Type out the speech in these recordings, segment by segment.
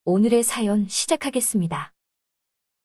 오늘의 사연 시작하겠습니다.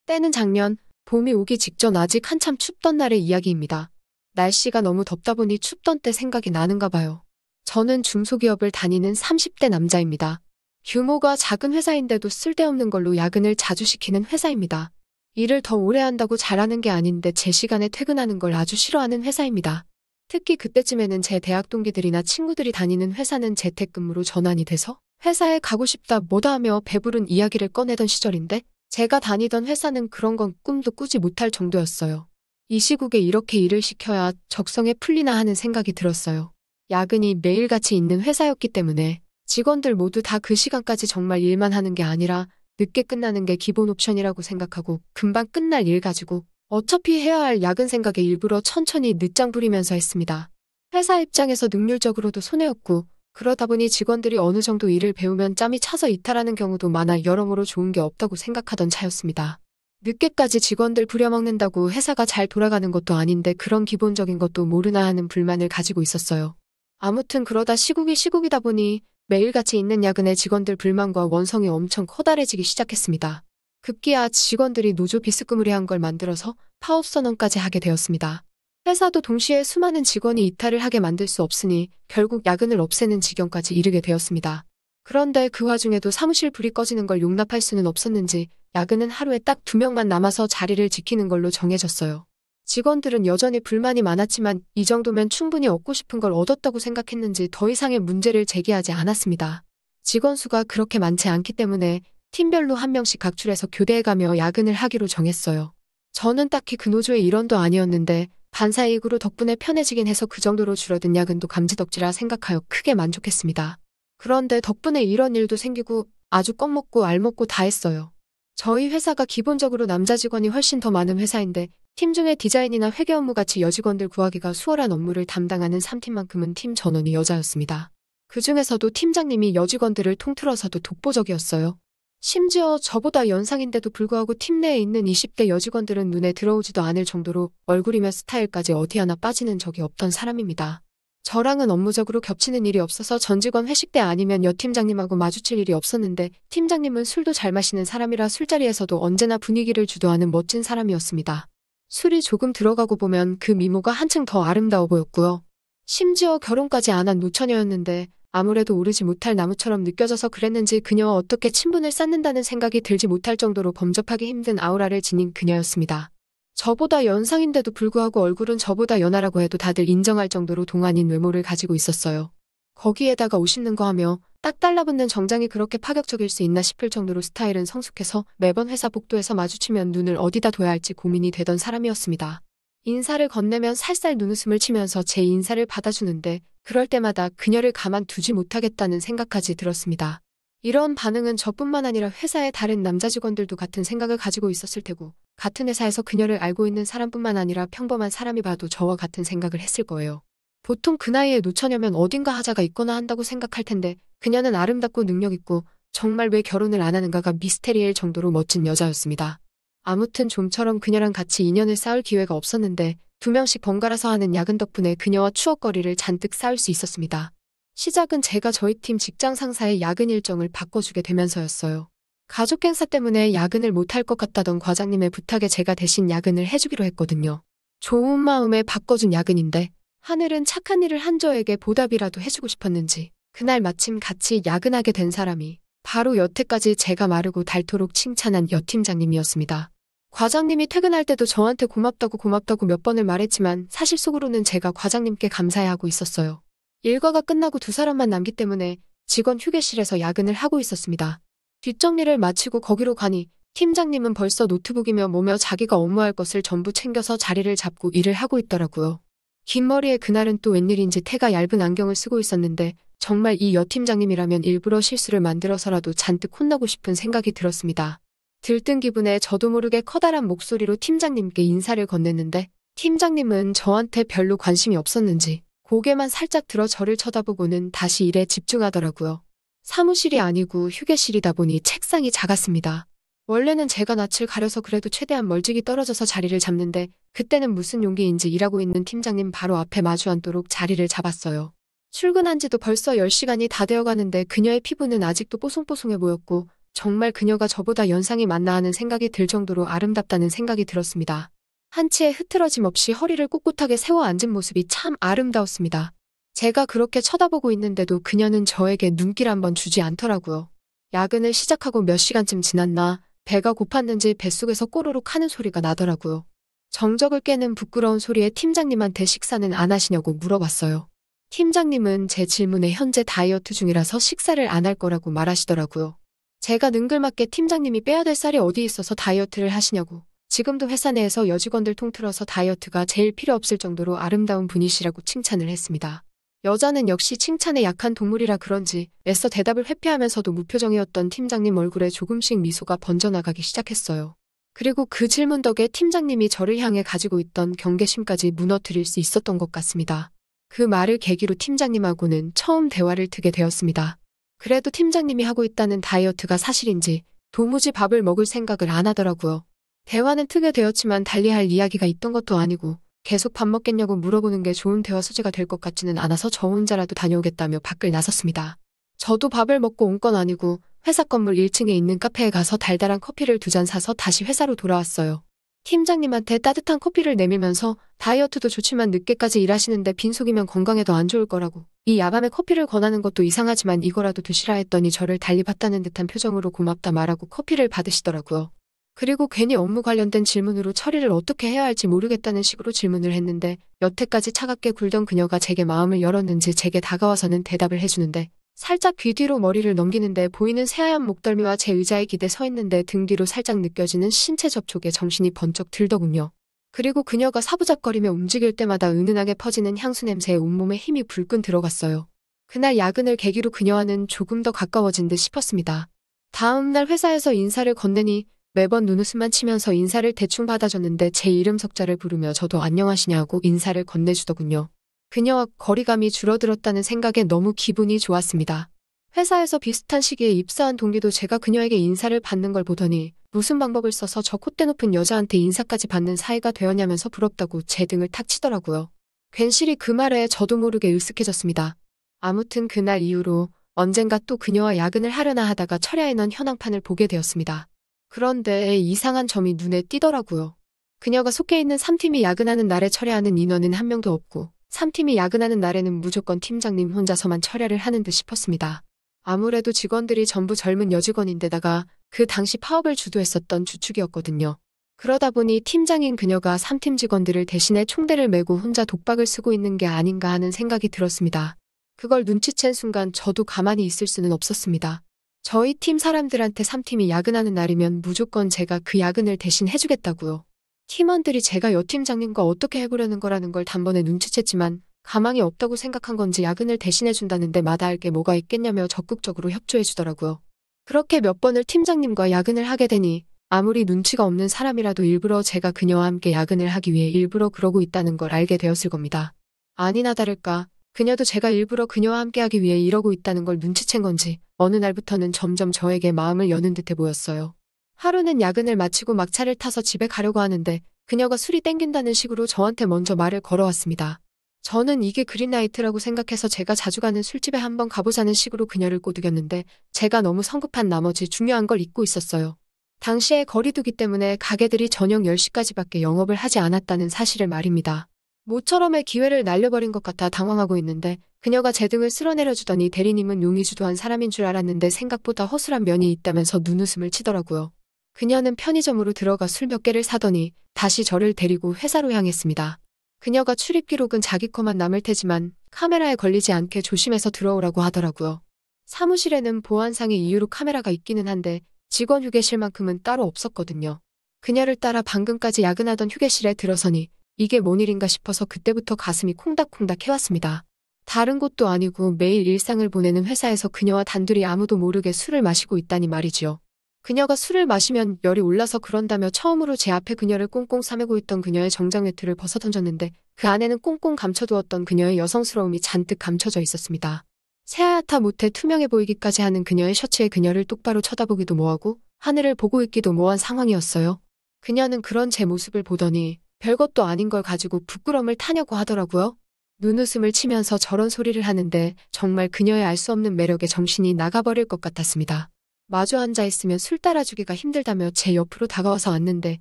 때는 작년, 봄이 오기 직전 아직 한참 춥던 날의 이야기입니다. 날씨가 너무 덥다 보니 춥던 때 생각이 나는가 봐요. 저는 중소기업을 다니는 30대 남자입니다. 규모가 작은 회사인데도 쓸데없는 걸로 야근을 자주 시키는 회사입니다. 일을 더 오래 한다고 잘하는 게 아닌데 제 시간에 퇴근하는 걸 아주 싫어하는 회사입니다. 특히 그때쯤에는 제 대학 동기들이나 친구들이 다니는 회사는 재택근무로 전환이 돼서 회사에 가고 싶다 뭐다 하며 배부른 이야기를 꺼내던 시절인데 제가 다니던 회사는 그런 건 꿈도 꾸지 못할 정도였어요. 이 시국에 이렇게 일을 시켜야 적성에 풀리나 하는 생각이 들었어요. 야근이 매일같이 있는 회사였기 때문에 직원들 모두 다 그 시간까지 정말 일만 하는 게 아니라 늦게 끝나는 게 기본 옵션이라고 생각하고 금방 끝날 일 가지고 어차피 해야 할 야근 생각에 일부러 천천히 늦장 부리면서 했습니다. 회사 입장에서 능률적으로도 손해였고 그러다 보니 직원들이 어느 정도 일을 배우면 짬이 차서 이탈하는 경우도 많아 여러모로 좋은 게 없다고 생각하던 차였습니다. 늦게까지 직원들 부려먹는다고 회사가 잘 돌아가는 것도 아닌데 그런 기본적인 것도 모르나 하는 불만을 가지고 있었어요. 아무튼 그러다 시국이 시국이다 보니 매일같이 있는 야근에 직원들 불만과 원성이 엄청 커다래지기 시작했습니다. 급기야 직원들이 노조 비스무리한 걸 만들어서 파업 선언까지 하게 되었습니다. 회사도 동시에 수많은 직원이 이탈을 하게 만들 수 없으니 결국 야근을 없애는 지경까지 이르게 되었습니다. 그런데 그 와중에도 사무실 불이 꺼지는 걸 용납할 수는 없었는지 야근은 하루에 딱 2명만 남아서 자리를 지키는 걸로 정해졌어요. 직원들은 여전히 불만이 많았지만 이 정도면 충분히 얻고 싶은 걸 얻었다고 생각했는지 더 이상의 문제를 제기하지 않았습니다. 직원 수가 그렇게 많지 않기 때문에 팀별로 한 명씩 각출해서 교대해가며 야근을 하기로 정했어요. 저는 딱히 그 노조의 일원도 아니었는데 반사이익으로 덕분에 편해지긴 해서 그 정도로 줄어든 야근도 감지덕지라 생각하여 크게 만족했습니다. 그런데 덕분에 이런 일도 생기고 아주 껌먹고 알먹고 다 했어요. 저희 회사가 기본적으로 남자 직원이 훨씬 더 많은 회사인데 팀 중에 디자인이나 회계 업무 같이 여직원들 구하기가 수월한 업무를 담당하는 3팀만큼은 팀 전원이 여자였습니다. 그 중에서도 팀장님이 여직원들을 통틀어서도 독보적이었어요. 심지어 저보다 연상인데도 불구하고 팀 내에 있는 20대 여직원들은 눈에 들어오지도 않을 정도로 얼굴이며 스타일까지 어디 하나 빠지는 적이 없던 사람입니다. 저랑은 업무적으로 겹치는 일이 없어서 전 직원 회식 때 아니면 여 팀장님하고 마주칠 일이 없었는데 팀장님은 술도 잘 마시는 사람이라 술자리에서도 언제나 분위기를 주도하는 멋진 사람이었습니다. 술이 조금 들어가고 보면 그 미모가 한층 더 아름다워 보였고요. 심지어 결혼까지 안 한 노처녀였는데 아무래도 오르지 못할 나무처럼 느껴져서 그랬는지 그녀와 어떻게 친분을 쌓는다는 생각이 들지 못할 정도로 범접하기 힘든 아우라를 지닌 그녀였습니다. 저보다 연상인데도 불구하고 얼굴은 저보다 연하라고 해도 다들 인정할 정도로 동안인 외모를 가지고 있었어요. 거기에다가 옷 입는 거 하며 딱 달라붙는 정장이 그렇게 파격적일 수 있나 싶을 정도로 스타일은 성숙해서 매번 회사 복도에서 마주치면 눈을 어디다 둬야 할지 고민이 되던 사람이었습니다. 인사를 건네면 살살 눈웃음을 치면서 제 인사를 받아주는데 그럴 때마다 그녀를 가만두지 못하겠다는 생각까지 들었습니다. 이런 반응은 저뿐만 아니라 회사의 다른 남자 직원들도 같은 생각을 가지고 있었을 테고 같은 회사에서 그녀를 알고 있는 사람뿐만 아니라 평범한 사람이 봐도 저와 같은 생각을 했을 거예요. 보통 그 나이에 노처녀면 어딘가 하자가 있거나 한다고 생각할 텐데 그녀는 아름답고 능력있고 정말 왜 결혼을 안 하는가가 미스테리일 정도로 멋진 여자였습니다. 아무튼 좀처럼 그녀랑 같이 인연을 쌓을 기회가 없었는데 2명씩 번갈아서 하는 야근 덕분에 그녀와 추억거리를 잔뜩 쌓을 수 있었습니다. 시작은 제가 저희 팀 직장 상사의 야근 일정을 바꿔주게 되면서였어요. 가족 행사 때문에 야근을 못할 것 같다던 과장님의 부탁에 제가 대신 야근을 해주기로 했거든요. 좋은 마음에 바꿔준 야근인데 하늘은 착한 일을 한 저에게 보답이라도 해주고 싶었는지 그날 마침 같이 야근하게 된 사람이 바로 여태까지 제가 마르고 닳도록 칭찬한 여 팀장님이었습니다. 과장님이 퇴근할 때도 저한테 고맙다고 몇 번을 말했지만 사실 속으로는 제가 과장님께 감사해하고 있었어요. 일과가 끝나고 2사람만 남기 때문에 직원 휴게실에서 야근을 하고 있었습니다. 뒷정리를 마치고 거기로 가니 팀장님은 벌써 노트북이며 뭐며 자기가 업무할 것을 전부 챙겨서 자리를 잡고 일을 하고 있더라고요. 긴 머리에 그날은 또 웬일인지 태가 얇은 안경을 쓰고 있었는데 정말 이 여 팀장님이라면 일부러 실수를 만들어서라도 잔뜩 혼나고 싶은 생각이 들었습니다. 들뜬 기분에 저도 모르게 커다란 목소리로 팀장님께 인사를 건넸는데 팀장님은 저한테 별로 관심이 없었는지 고개만 살짝 들어 저를 쳐다보고는 다시 일에 집중하더라고요. 사무실이 아니고 휴게실이다 보니 책상이 작았습니다. 원래는 제가 낯을 가려서 그래도 최대한 멀찍이 떨어져서 자리를 잡는데 그때는 무슨 용기인지 일하고 있는 팀장님 바로 앞에 마주 앉도록 자리를 잡았어요. 출근한 지도 벌써 10시간이 다 되어가는데 그녀의 피부는 아직도 뽀송뽀송해 보였고 정말 그녀가 저보다 연상이 많나 하는 생각이 들 정도로 아름답다는 생각이 들었습니다. 한치의 흐트러짐 없이 허리를 꼿꼿하게 세워 앉은 모습이 참 아름다웠습니다. 제가 그렇게 쳐다보고 있는데도 그녀는 저에게 눈길 한번 주지 않더라고요. 야근을 시작하고 몇 시간쯤 지났나 배가 고팠는지 뱃속에서 꼬르륵 하는 소리가 나더라고요. 정적을 깨는 부끄러운 소리에 팀장님한테 식사는 안 하시냐고 물어봤어요. 팀장님은 제 질문에 현재 다이어트 중이라서 식사를 안 할 거라고 말하시더라고요. 제가 능글맞게 팀장님이 빼야 될 살이 어디 있어서 다이어트를 하시냐고, 지금도 회사 내에서 여직원들 통틀어서 다이어트가 제일 필요 없을 정도로 아름다운 분이시라고 칭찬을 했습니다. 여자는 역시 칭찬에 약한 동물이라 그런지 애써 대답을 회피하면서도 무표정이었던 팀장님 얼굴에 조금씩 미소가 번져나가기 시작했어요. 그리고 그 질문 덕에 팀장님이 저를 향해 가지고 있던 경계심까지 무너뜨릴 수 있었던 것 같습니다. 그 말을 계기로 팀장님하고는 처음 대화를 트게 되었습니다. 그래도 팀장님이 하고 있다는 다이어트가 사실인지 도무지 밥을 먹을 생각을 안 하더라고요. 대화는 트게 되었지만 달리 할 이야기가 있던 것도 아니고 계속 밥 먹겠냐고 물어보는 게 좋은 대화 소재가 될 것 같지는 않아서 저 혼자라도 다녀오겠다며 밖을 나섰습니다. 저도 밥을 먹고 온 건 아니고 회사 건물 1층에 있는 카페에 가서 달달한 커피를 2잔 사서 다시 회사로 돌아왔어요. 팀장님한테 따뜻한 커피를 내밀면서 다이어트도 좋지만 늦게까지 일하시는데 빈속이면 건강에도 안 좋을 거라고, 이 야밤에 커피를 권하는 것도 이상하지만 이거라도 드시라 했더니 저를 달리 봤다는 듯한 표정으로 고맙다 말하고 커피를 받으시더라고요. 그리고 괜히 업무 관련된 질문으로 처리를 어떻게 해야 할지 모르겠다는 식으로 질문을 했는데 여태까지 차갑게 굴던 그녀가 제게 마음을 열었는지 제게 다가와서는 대답을 해주는데 살짝 귀 뒤로 머리를 넘기는데 보이는 새하얀 목덜미와 제 의자에 기대 서 있는데 등 뒤로 살짝 느껴지는 신체 접촉에 정신이 번쩍 들더군요. 그리고 그녀가 사부작거리며 움직일 때마다 은은하게 퍼지는 향수 냄새에 온몸에 힘이 불끈 들어갔어요. 그날 야근을 계기로 그녀와는 조금 더 가까워진 듯 싶었습니다. 다음 날 회사에서 인사를 건네니 매번 눈웃음만 치면서 인사를 대충 받아줬는데 제 이름 석자를 부르며 저도 안녕하시냐고 인사를 건네주더군요. 그녀와 거리감이 줄어들었다는 생각에 너무 기분이 좋았습니다. 회사에서 비슷한 시기에 입사한 동기도 제가 그녀에게 인사를 받는 걸 보더니 무슨 방법을 써서 저 콧대 높은 여자한테 인사까지 받는 사이가 되었냐면서 부럽다고 제 등을 탁 치더라고요. 괜시리 그 말에 저도 모르게 으쓱해졌습니다. 아무튼 그날 이후로 언젠가 또 그녀와 야근을 하려나 하다가 철야에 넣은 현황판을 보게 되었습니다. 그런데 이상한 점이 눈에 띄더라고요. 그녀가 속해 있는 3팀이 야근하는 날에 철야하는 인원은 한 명도 없고 3팀이 야근하는 날에는 무조건 팀장님 혼자서만 철야를 하는 듯 싶었습니다. 아무래도 직원들이 전부 젊은 여직원인데다가 그 당시 파업을 주도했었던 주축이었거든요. 그러다 보니 팀장인 그녀가 3팀 직원들을 대신해 총대를 메고 혼자 독박을 쓰고 있는 게 아닌가 하는 생각이 들었습니다. 그걸 눈치챈 순간 저도 가만히 있을 수는 없었습니다. 저희 팀 사람들한테 3팀이 야근하는 날이면 무조건 제가 그 야근을 대신 해주겠다고요. 팀원들이 제가 여팀장님과 어떻게 해보려는 거라는 걸 단번에 눈치챘지만 가망이 없다고 생각한 건지 야근을 대신해준다는데 마다할 게 뭐가 있겠냐며 적극적으로 협조해주더라고요. 그렇게 몇 번을 팀장님과 야근을 하게 되니 아무리 눈치가 없는 사람이라도 일부러 제가 그녀와 함께 야근을 하기 위해 일부러 그러고 있다는 걸 알게 되었을 겁니다. 아니나 다를까 그녀도 제가 일부러 그녀와 함께하기 위해 이러고 있다는 걸 눈치챈 건지 어느 날부터는 점점 저에게 마음을 여는 듯해 보였어요. 하루는 야근을 마치고 막차를 타서 집에 가려고 하는데 그녀가 술이 땡긴다는 식으로 저한테 먼저 말을 걸어왔습니다. 저는 이게 그린라이트라고 생각해서 제가 자주 가는 술집에 한번 가보자는 식으로 그녀를 꼬드겼는데 제가 너무 성급한 나머지 중요한 걸 잊고 있었어요. 당시에 거리두기 때문에 가게들이 저녁 10시까지밖에 영업을 하지 않았다는 사실을 말입니다. 모처럼의 기회를 날려버린 것 같아 당황하고 있는데 그녀가 제 등을 쓸어내려주더니 대리님은 용의주도한 사람인 줄 알았는데 생각보다 허술한 면이 있다면서 눈웃음을 치더라고요. 그녀는 편의점으로 들어가 술 몇 개를 사더니 다시 저를 데리고 회사로 향했습니다. 그녀가 출입 기록은 자기 거만 남을 테지만 카메라에 걸리지 않게 조심해서 들어오라고 하더라고요. 사무실에는 보안상의 이유로 카메라가 있기는 한데 직원 휴게실만큼은 따로 없었거든요. 그녀를 따라 방금까지 야근하던 휴게실에 들어서니 이게 뭔 일인가 싶어서 그때부터 가슴이 콩닥콩닥 해왔습니다. 다른 곳도 아니고 매일 일상을 보내는 회사에서 그녀와 단둘이 아무도 모르게 술을 마시고 있다니 말이지요. 그녀가 술을 마시면 열이 올라서 그런다며 처음으로 제 앞에 그녀를 꽁꽁 싸매고 있던 그녀의 정장 외투를 벗어던졌는데 그 안에는 꽁꽁 감춰두었던 그녀의 여성스러움이 잔뜩 감춰져 있었습니다. 새하얗다 못해 투명해 보이기까지 하는 그녀의 셔츠에 그녀를 똑바로 쳐다보기도 뭐하고 하늘을 보고 있기도 뭐한 상황이었어요. 그녀는 그런 제 모습을 보더니 별것도 아닌 걸 가지고 부끄러움을 타냐고 하더라고요. 눈웃음을 치면서 저런 소리를 하는데 정말 그녀의 알 수 없는 매력에 정신이 나가버릴 것 같았습니다. 마주 앉아 있으면 술 따라주기가 힘들다며 제 옆으로 다가와서 앉는데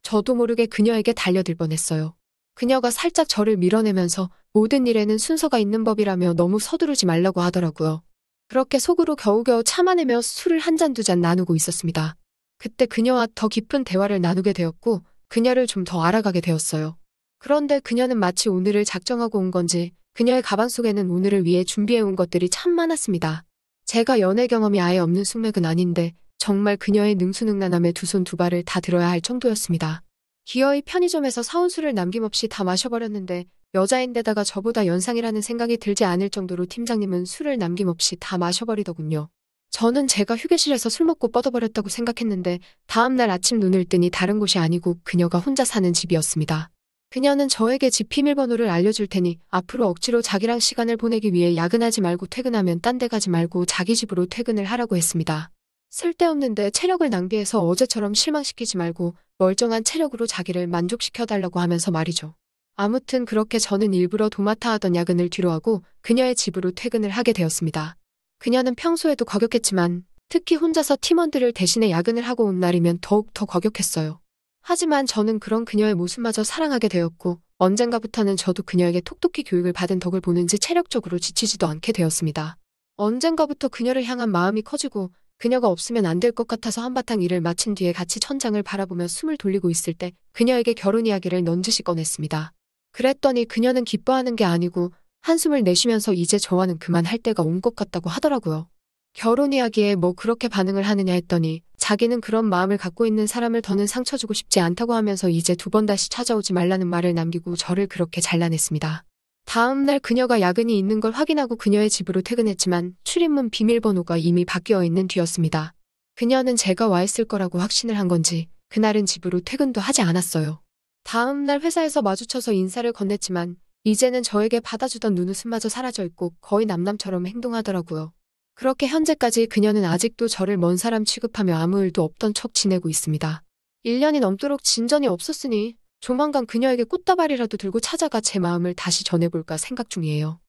저도 모르게 그녀에게 달려들 뻔했어요. 그녀가 살짝 저를 밀어내면서 모든 일에는 순서가 있는 법이라며 너무 서두르지 말라고 하더라고요. 그렇게 속으로 겨우겨우 참아내며 술을 한 잔 두 잔 나누고 있었습니다. 그때 그녀와 더 깊은 대화를 나누게 되었고 그녀를 좀 더 알아가게 되었어요. 그런데 그녀는 마치 오늘을 작정하고 온 건지 그녀의 가방 속에는 오늘을 위해 준비해온 것들이 참 많았습니다. 제가 연애 경험이 아예 없는 숙맥은 아닌데 정말 그녀의 능수능란함에 두 손 두 발을 다 들어야 할 정도였습니다. 기어이 편의점에서 사온 술을 남김없이 다 마셔버렸는데 여자인데다가 저보다 연상이라는 생각이 들지 않을 정도로 팀장님은 술을 남김없이 다 마셔버리더군요. 저는 제가 휴게실에서 술 먹고 뻗어버렸다고 생각했는데 다음날 아침 눈을 뜨니 다른 곳이 아니고 그녀가 혼자 사는 집이었습니다. 그녀는 저에게 집 비밀번호를 알려줄 테니 앞으로 억지로 자기랑 시간을 보내기 위해 야근하지 말고 퇴근하면 딴 데 가지 말고 자기 집으로 퇴근을 하라고 했습니다. 쓸데없는데 체력을 낭비해서 어제처럼 실망시키지 말고 멀쩡한 체력으로 자기를 만족시켜달라고 하면서 말이죠. 아무튼 그렇게 저는 일부러 도맡아 하던 야근을 뒤로하고 그녀의 집으로 퇴근을 하게 되었습니다. 그녀는 평소에도 거격했지만 특히 혼자서 팀원들을 대신해 야근을 하고 온 날이면 더욱 더 거격했어요. 하지만 저는 그런 그녀의 모습마저 사랑하게 되었고 언젠가부터는 저도 그녀에게 톡톡히 교육을 받은 덕을 보는지 체력적으로 지치지도 않게 되었습니다. 언젠가부터 그녀를 향한 마음이 커지고 그녀가 없으면 안 될 것 같아서 한바탕 일을 마친 뒤에 같이 천장을 바라보며 숨을 돌리고 있을 때 그녀에게 결혼 이야기를 넌지시 꺼냈습니다. 그랬더니 그녀는 기뻐하는 게 아니고 한숨을 내쉬면서 이제 저와는 그만할 때가 온 것 같다고 하더라고요. 결혼 이야기에 뭐 그렇게 반응을 하느냐 했더니 자기는 그런 마음을 갖고 있는 사람을 더는 상처 주고 싶지 않다고 하면서 이제 두 번 다시 찾아오지 말라는 말을 남기고 저를 그렇게 잘라냈습니다. 다음 날 그녀가 야근이 있는 걸 확인하고 그녀의 집으로 퇴근했지만 출입문 비밀번호가 이미 바뀌어 있는 뒤였습니다. 그녀는 제가 와 있을 거라고 확신을 한 건지 그날은 집으로 퇴근도 하지 않았어요. 다음 날 회사에서 마주쳐서 인사를 건넸지만 이제는 저에게 받아주던 눈웃음마저 사라져 있고 거의 남남처럼 행동하더라고요. 그렇게 현재까지 그녀는 아직도 저를 먼 사람 취급하며 아무 일도 없던 척 지내고 있습니다. 1년이 넘도록 진전이 없었으니 조만간 그녀에게 꽃다발이라도 들고 찾아가 제 마음을 다시 전해볼까 생각 중이에요.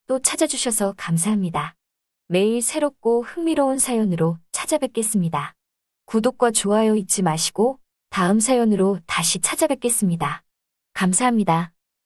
또 찾아주셔서 감사합니다. 매일 새롭고 흥미로운 사연으로 찾아뵙겠습니다. 구독과 좋아요 잊지 마시고 다음 사연으로 다시 찾아뵙겠습니다. 감사합니다.